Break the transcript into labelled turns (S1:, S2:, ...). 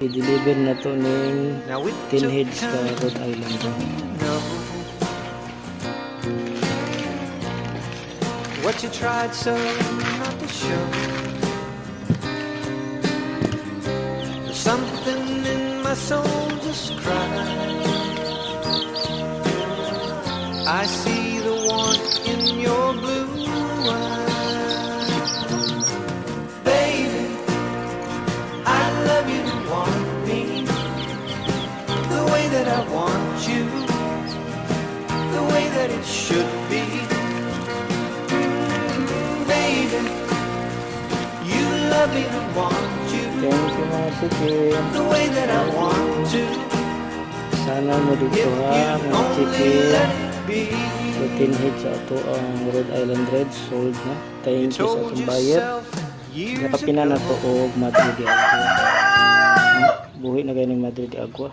S1: I-deliver na to ning Tin Heads sa Rhode Island.
S2: What you tried so not to show. There's something in my soul just cries. I see the warmth in your blue eyes. Baby, I love you and want me the way that I want you, the way that it should be. Baby, you love me and want you
S1: Thank you mga chicken.
S2: the way that I want to.
S1: Sana mo dito
S2: If
S1: ha
S2: you
S1: mga
S2: only
S1: chicken.
S2: let it be.
S1: So Tin Heads sa ato ang Rhode Island Red sold na.
S2: You
S1: Thank you sa
S2: told
S1: atong buyer.
S2: yourself years
S1: Nakapina na
S2: ago.
S1: to og Madrid de Agua. Buhi na gani Madrid de Agua.